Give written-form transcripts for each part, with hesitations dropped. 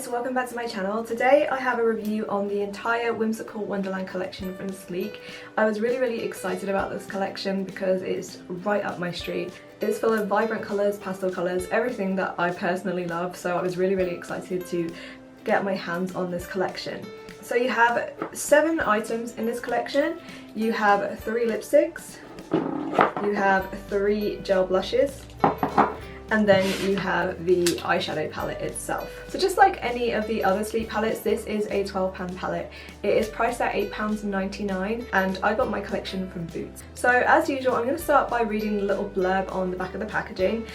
guys, welcome back to my channel. Today I have a review on the entire Whimsical Wonderland collection from Sleek. I was really excited about this collection because it's right up my street. It's full of vibrant colours, pastel colours, everything that I personally love, so I was really excited to get my hands on this collection. So you have 7 items in this collection. You have 3 lipsticks, you have 3 gel blushes, and then you have the eyeshadow palette itself. So just like any of the other Sleek palettes, this is a £12 palette. It is priced at £8.99 and I got my collection from Boots. So as usual, I'm going to start by reading the little blurb on the back of the packaging.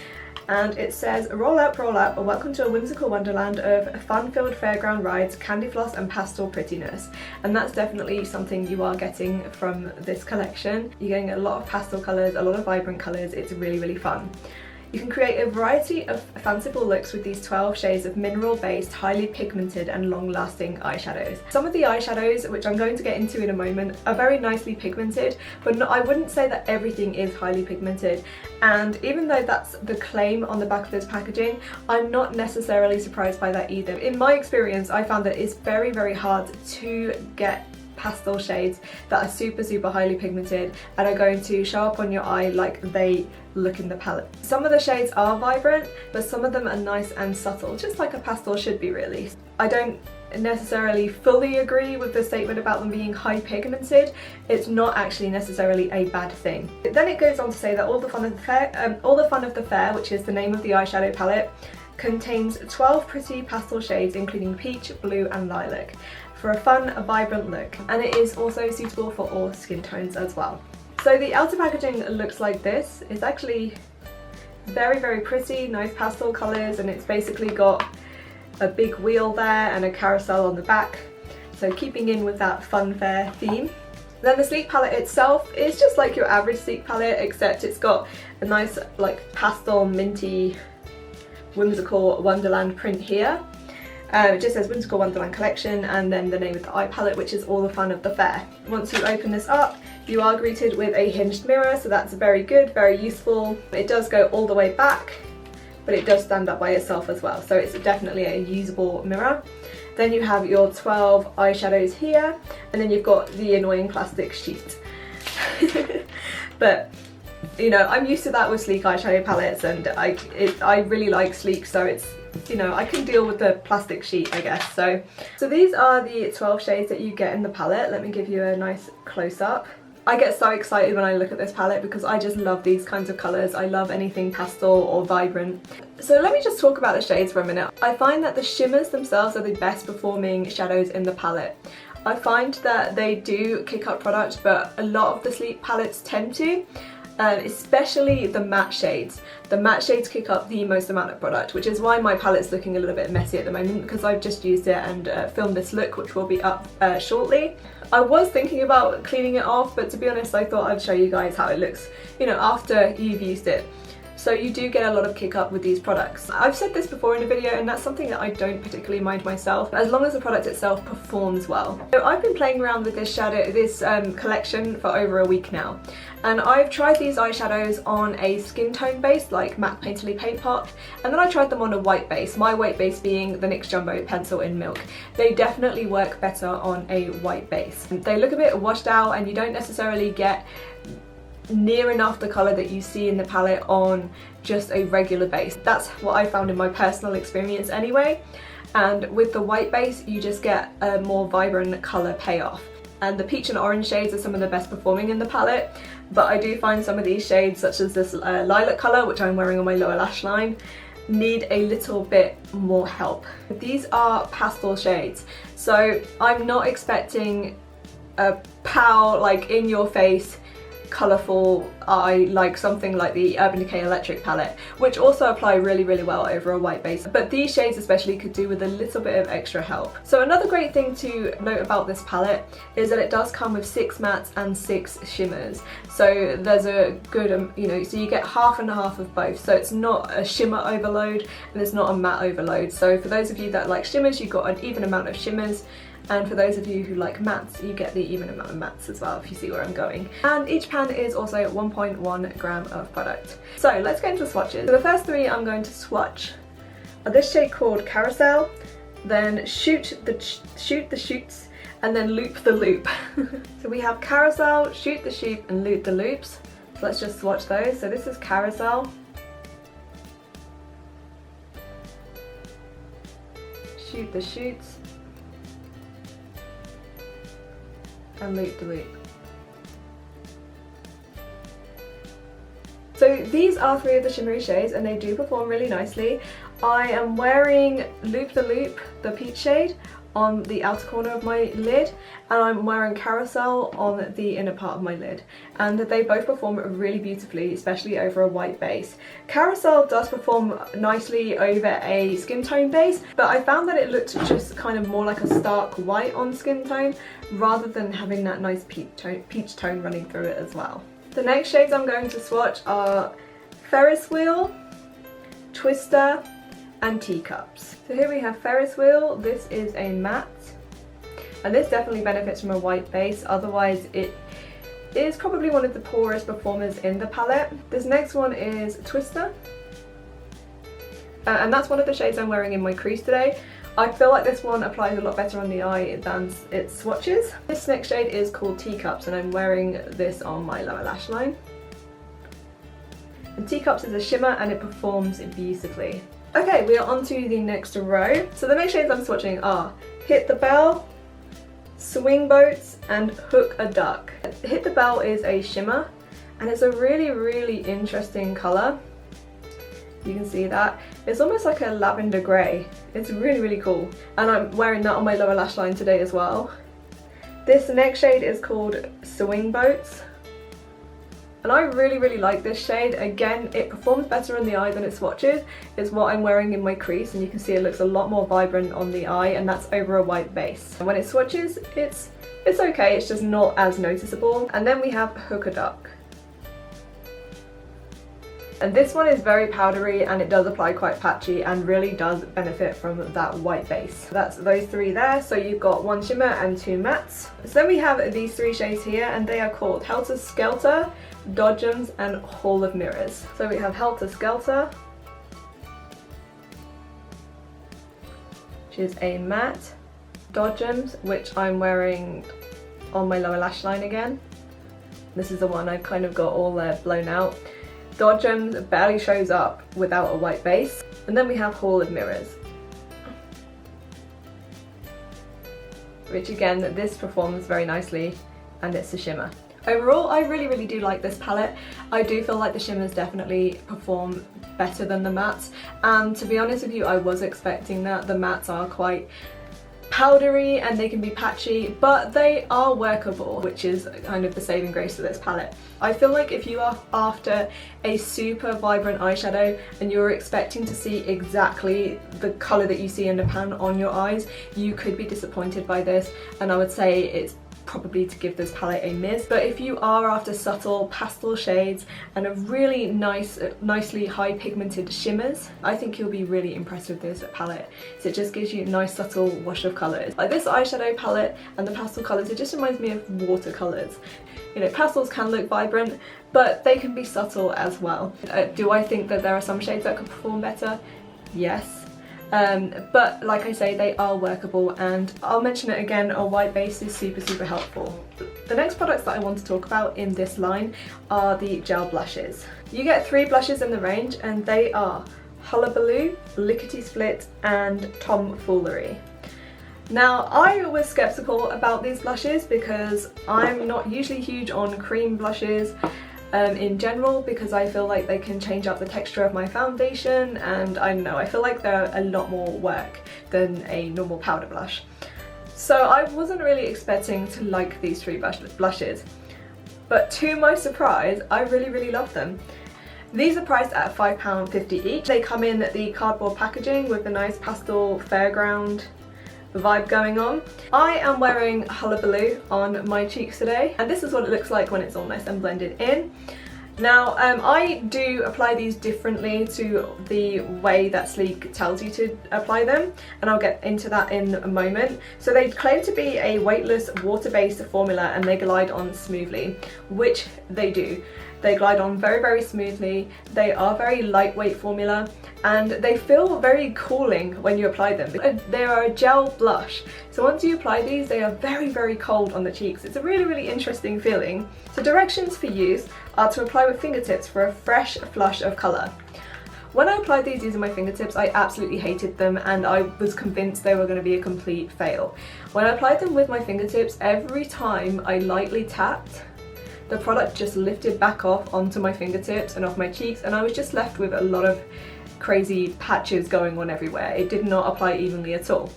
And it says, roll up, welcome to a whimsical wonderland of fun-filled fairground rides, candy floss and pastel prettiness. And that's definitely something you are getting from this collection. You're getting a lot of pastel colours, a lot of vibrant colours. It's really fun. You can create a variety of fanciful looks with these 12 shades of mineral-based, highly pigmented and long-lasting eyeshadows. Some of the eyeshadows, which I'm going to get into in a moment, are very nicely pigmented, but I wouldn't say that everything is highly pigmented. And even though that's the claim on the back of this packaging, I'm not necessarily surprised by that either. In my experience, I found that it's very hard to get pastel shades that are super highly pigmented and are going to show up on your eye like they look in the palette. Some of the shades are vibrant, but some of them are nice and subtle, just like a pastel should be really. I don't necessarily fully agree with the statement about them being high pigmented. It's not actually necessarily a bad thing. Then it goes on to say that all the fun of the fair, which is the name of the eyeshadow palette, contains 12 pretty pastel shades including peach, blue and lilac, for a fun, vibrant look, and it is also suitable for all skin tones as well. So the outer packaging looks like this. It's actually very pretty, nice pastel colours, and it's basically got a big wheel there and a carousel on the back, so keeping in with that fun fair theme. Then the Sleek palette itself is just like your average Sleek palette, except it's got a nice like pastel minty whimsical wonderland print here. It just says Whimsical Wonderland Collection and then the name of the eye palette, which is all the fun of the fair. Once you open this up, you are greeted with a hinged mirror, so that's very good, very useful. It does go all the way back, but it does stand up by itself as well, so it's definitely a usable mirror. Then you have your 12 eyeshadows here, and then you've got the annoying plastic sheet. But you know, I'm used to that with Sleek eyeshadow palettes, and I really like Sleek, so it's, you know, I can deal with the plastic sheet, I guess. So these are the 12 shades that you get in the palette. Let me give you a nice close-up. I get so excited when I look at this palette because I just love these kinds of colours. I love anything pastel or vibrant. So let me just talk about the shades for a minute. I find that the shimmers themselves are the best performing shadows in the palette. I find that they do kick up product, but a lot of the Sleek palettes tend to. Especially the matte shades. The matte shades kick up the most amount of product, which is why my palette's looking a little bit messy at the moment, because I've just used it and filmed this look, which will be up shortly. I was thinking about cleaning it off, but to be honest, I thought I'd show you guys how it looks, you know, after you've used it. So you do get a lot of kick up with these products. I've said this before in a video, and that's something that I don't particularly mind myself, as long as the product itself performs well. So I've been playing around with this collection for over a week now, and I've tried these eyeshadows on a skin tone base like MAC Painterly Paint Pot, and then I tried them on a white base, my white base being the NYX Jumbo Pencil in Milk. They definitely work better on a white base. They look a bit washed out, and you don't necessarily get near enough the colour that you see in the palette on just a regular base. That's what I found in my personal experience anyway, and with the white base you just get a more vibrant colour payoff. And the peach and orange shades are some of the best performing in the palette, but I do find some of these shades, such as this lilac colour, which I'm wearing on my lower lash line, need a little bit more help. These are pastel shades, so I'm not expecting a pow, like in your face colourful eye like something like the Urban Decay Electric palette, which also apply really well over a white base, but these shades especially could do with a little bit of extra help. So another great thing to note about this palette is that it does come with 6 mattes and 6 shimmers, so there's a good you know, so you get half and half of both, so it's not a shimmer overload and it's not a matte overload. So for those of you that like shimmers, you've got an even amount of shimmers, and for those of you who like mattes, you get the even amount of mattes as well, if you see where I'm going. And each pan is also 1.1 gram of product. So let's get into the swatches. So the first 3 I'm going to swatch are this shade called Carousel, then shoot the shoots, and then loop the loop. So we have carousel, shoot the shoot, and loop the loops. So let's just swatch those. So this is carousel, shoot the shoots, and loop the loop. So these are 3 of the shimmery shades and they do perform really nicely. I am wearing Loop the Loop, the peach shade, on the outer corner of my lid, and I'm wearing Carousel on the inner part of my lid, and they both perform really beautifully, especially over a white base. Carousel does perform nicely over a skin tone base, but I found that it looked just kind of more like a stark white on skin tone rather than having that nice peach tone running through it as well. The next shades I'm going to swatch are Ferris Wheel, Twister, and Teacups. So here we have Ferris Wheel. This is a matte, and this definitely benefits from a white base, otherwise it is probably one of the poorest performers in the palette. This next one is Twister, and that's one of the shades I'm wearing in my crease today. I feel like this one applies a lot better on the eye than its swatches. This next shade is called Teacups, and I'm wearing this on my lower lash line. And Teacups is a shimmer and it performs beautifully. Okay, we are on to the next row. So the next shades I'm swatching are Hit the Bell, Swing Boats, and Hook a Duck. Hit the Bell is a shimmer and it's a really interesting colour. You can see that. It's almost like a lavender grey. It's really cool. And I'm wearing that on my lower lash line today as well. This next shade is called Swing Boats. And I really like this shade. Again, it performs better on the eye than it swatches. It's what I'm wearing in my crease, and you can see it looks a lot more vibrant on the eye, and that's over a white base. And when it swatches, it's okay, it's just not as noticeable. And then we have Hook a Duck. And this one is very powdery and it does apply quite patchy and really does benefit from that white base. That's those 3 there, so you've got 1 shimmer and 2 mattes. So then we have these 3 shades here, and they are called Helter Skelter, Dodgems, and Hall of Mirrors. So we have Helter Skelter, which is a matte, Dodgems, which I'm wearing on my lower lash line again. This is the one I've kind of got all blown out. Dodgems barely shows up without a white base. And then we have Hall of Mirrors, which again, this performs very nicely and it's a shimmer. Overall, I really do like this palette. I do feel like the shimmers definitely perform better than the mattes, and to be honest with you, I was expecting that. The mattes are quite powdery and they can be patchy, but they are workable, which is kind of the saving grace of this palette. I feel like if you are after a super vibrant eyeshadow and you're expecting to see exactly the colour that you see in the pan on your eyes, you could be disappointed by this, and I would say it's probably to give this palette a miss. But if you are after subtle pastel shades and a really nicely high pigmented shimmers, I think you'll be really impressed with this palette. So it just gives you a nice subtle wash of colours. Like this eyeshadow palette and the pastel colours, it just reminds me of watercolours. You know, pastels can look vibrant, but they can be subtle as well. Do I think that there are some shades that could perform better? Yes. But like I say, they are workable, and I'll mention it again, a white base is super helpful. The next products that I want to talk about in this line are the gel blushes. You get 3 blushes in the range, and they are Hullabaloo, Lickety Split, and Tomfoolery. Now, I was skeptical about these blushes because I'm not usually huge on cream blushes in general, because I feel like they can change up the texture of my foundation, and I don't know, I feel like they're a lot more work than a normal powder blush. So I wasn't really expecting to like these 3 blushes, but to my surprise, I really love them. These are priced at £5.50 each. They come in the cardboard packaging with the nice pastel fairground vibe going on. I am wearing Hullabaloo on my cheeks today, and this is what it looks like when it's all nice and blended in. Now, I do apply these differently to the way that Sleek tells you to apply them, and I'll get into that in a moment. So they claim to be a weightless water-based formula and they glide on smoothly, which they do. They glide on very smoothly. They are very lightweight formula and they feel very cooling when you apply them. They are a gel blush, so once you apply these they are very cold on the cheeks. It's a really interesting feeling. So directions for use are to apply with fingertips for a fresh flush of colour. When I applied these using my fingertips, I absolutely hated them and I was convinced they were going to be a complete fail. When I applied them with my fingertips, every time I lightly tapped, the product just lifted back off onto my fingertips and off my cheeks, and I was just left with a lot of crazy patches going on everywhere. It did not apply evenly at all.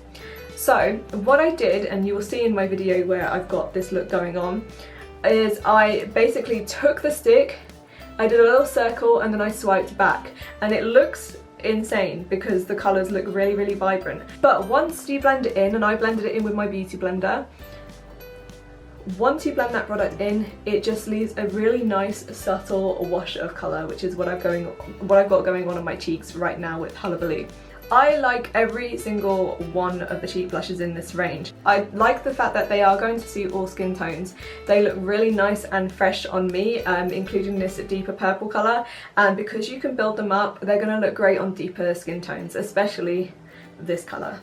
So what I did, and you will see in my video where I've got this look going on, is I basically took the stick, I did a little circle and then I swiped back, and it looks insane because the colours look really vibrant. But once you blend it in, and I blended it in with my beauty blender, once you blend that product in, it just leaves a really nice subtle wash of colour, which is what I've got going on my cheeks right now with Hullabaloo. I like every single one of the cheek blushes in this range. I like the fact that they are going to suit all skin tones. They look really nice and fresh on me, including this deeper purple colour, and because you can build them up, they're going to look great on deeper skin tones, especially this colour.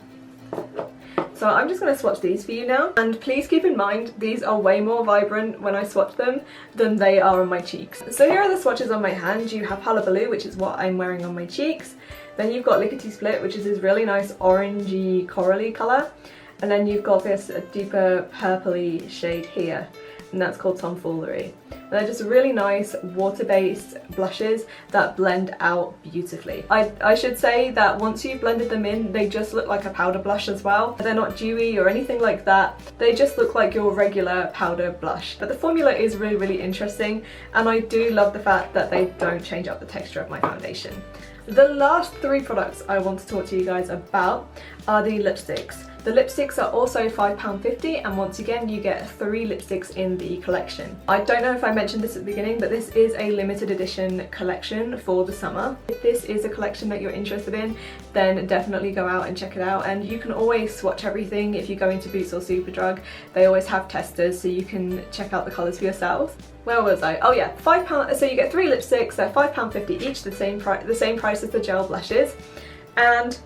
So I'm just going to swatch these for you now, and please keep in mind these are way more vibrant when I swatch them than they are on my cheeks. So here are the swatches on my hand. You have Hullabaloo, which is what I'm wearing on my cheeks. Then you've got Lickety Split, which is this really nice orangey corally colour. And then you've got this deeper purpley shade here, and that's called Tomfoolery. And they're just really nice water-based blushes that blend out beautifully. I should say that once you've blended them in, they just look like a powder blush as well. They're not dewy or anything like that. They just look like your regular powder blush. But the formula is really interesting, and I do love the fact that they don't change up the texture of my foundation. The last three products I want to talk to you guys about are the lipsticks. The lipsticks are also £5.50, and once again you get 3 lipsticks in the collection. I don't know if I mentioned this at the beginning, but this is a limited edition collection for the summer. If this is a collection that you're interested in, then definitely go out and check it out, and you can always swatch everything if you go into Boots or Superdrug. They always have testers so you can check out the colours for yourselves. Where was I? Oh yeah, £5, so you get 3 lipsticks, they're £5.50 each, the same price as the gel blushes, and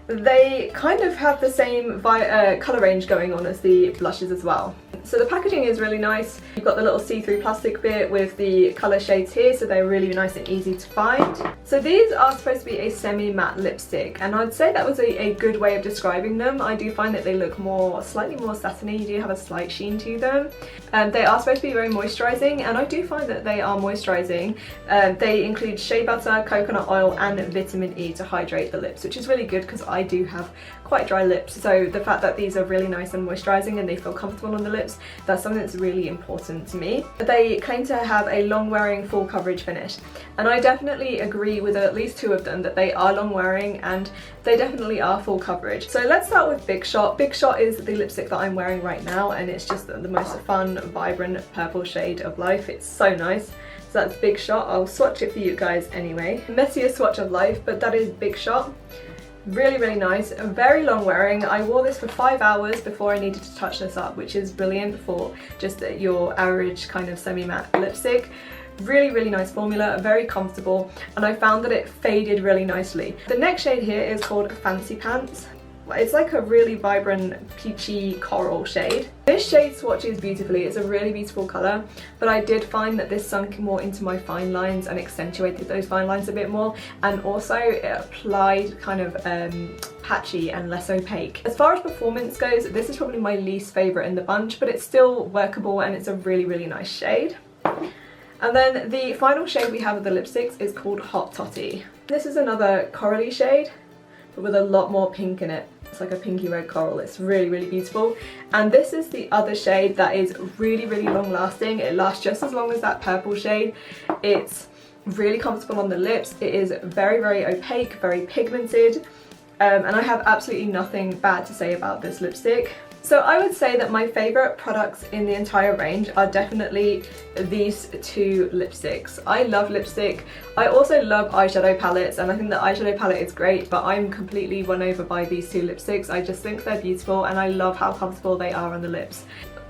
they kind of have the same colour range going on as the blushes as well. So the packaging is really nice. You've got the little see-through plastic bit with the colour shades here, so they're really nice and easy to find. So these are supposed to be a semi-matte lipstick, and I'd say that was a good way of describing them. I do find that they look slightly more satiny. You do have a slight sheen to them. They are supposed to be very moisturising, and I do find that they are moisturising. They include shea butter, coconut oil and vitamin E to hydrate the lips, which is really good because I do have quite dry lips, so the fact that these are really nice and moisturising and they feel comfortable on the lips, that's something that's really important to me. They claim to have a long wearing full coverage finish, and I definitely agree with at least 2 of them that they are long wearing and they definitely are full coverage. So let's start with Big Shot. Big Shot is the lipstick that I'm wearing right now, and it's just the most fun, vibrant purple shade of life. It's so nice. So that's Big Shot. I'll swatch it for you guys anyway. Messier swatch of life, but that is Big Shot. Really nice, very long wearing. I wore this for 5 hours before I needed to touch this up, which is brilliant for just your average kind of semi-matte lipstick. Really nice formula, very comfortable, and I found that it faded really nicely. The next shade here is called Fancy Pants. It's like a really vibrant peachy coral shade. This shade swatches beautifully. It's a really beautiful colour, but I did find that this sunk more into my fine lines and accentuated those fine lines a bit more, and also it applied kind of patchy and less opaque. As far as performance goes, this is probably my least favourite in the bunch, but it's still workable and it's a really nice shade. And then the final shade we have of the lipsticks is called Hot Toddy. This is another corally shade, but with a lot more pink in it. It's like a pinky red coral. It's really beautiful. And this is the other shade that is really long lasting. It lasts just as long as that purple shade. It's really comfortable on the lips. It is very opaque, very pigmented, and I have absolutely nothing bad to say about this lipstick. So I would say that my favourite products in the entire range are definitely these 2 lipsticks. I love lipstick. I also love eyeshadow palettes, and I think the eyeshadow palette is great, but I'm completely won over by these 2 lipsticks. I just think they're beautiful and I love how comfortable they are on the lips.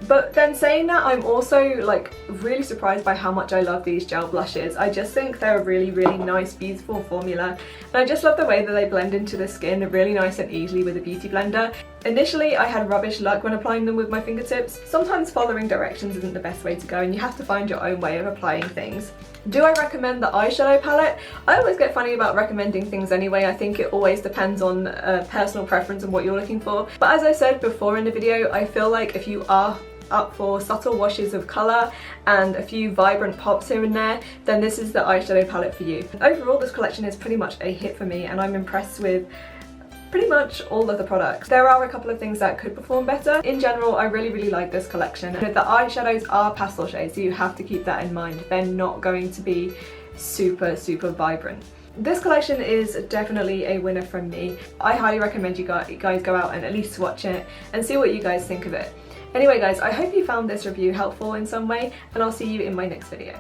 But then saying that, I'm also like really surprised by how much I love these gel blushes. I just think they're a really, really nice, beautiful formula. And I just love the way that they blend into the skin really nice and easily with a beauty blender. Initially, I had rubbish luck when applying them with my fingertips. Sometimes following directions isn't the best way to go and you have to find your own way of applying things. Do I recommend the eyeshadow palette? I always get funny about recommending things anyway. I think it always depends on personal preference and what you're looking for. But as I said before in the video, I feel like if you are up for subtle washes of colour and a few vibrant pops here and there, then this is the eyeshadow palette for you. Overall, this collection is pretty much a hit for me and I'm impressed with pretty much all of the products. There are a couple of things that could perform better. In general, I really, really like this collection. The eyeshadows are pastel shades, so you have to keep that in mind. They're not going to be super, super vibrant. This collection is definitely a winner from me. I highly recommend you guys go out and at least swatch it and see what you guys think of it. Anyway guys, I hope you found this review helpful in some way and I'll see you in my next video.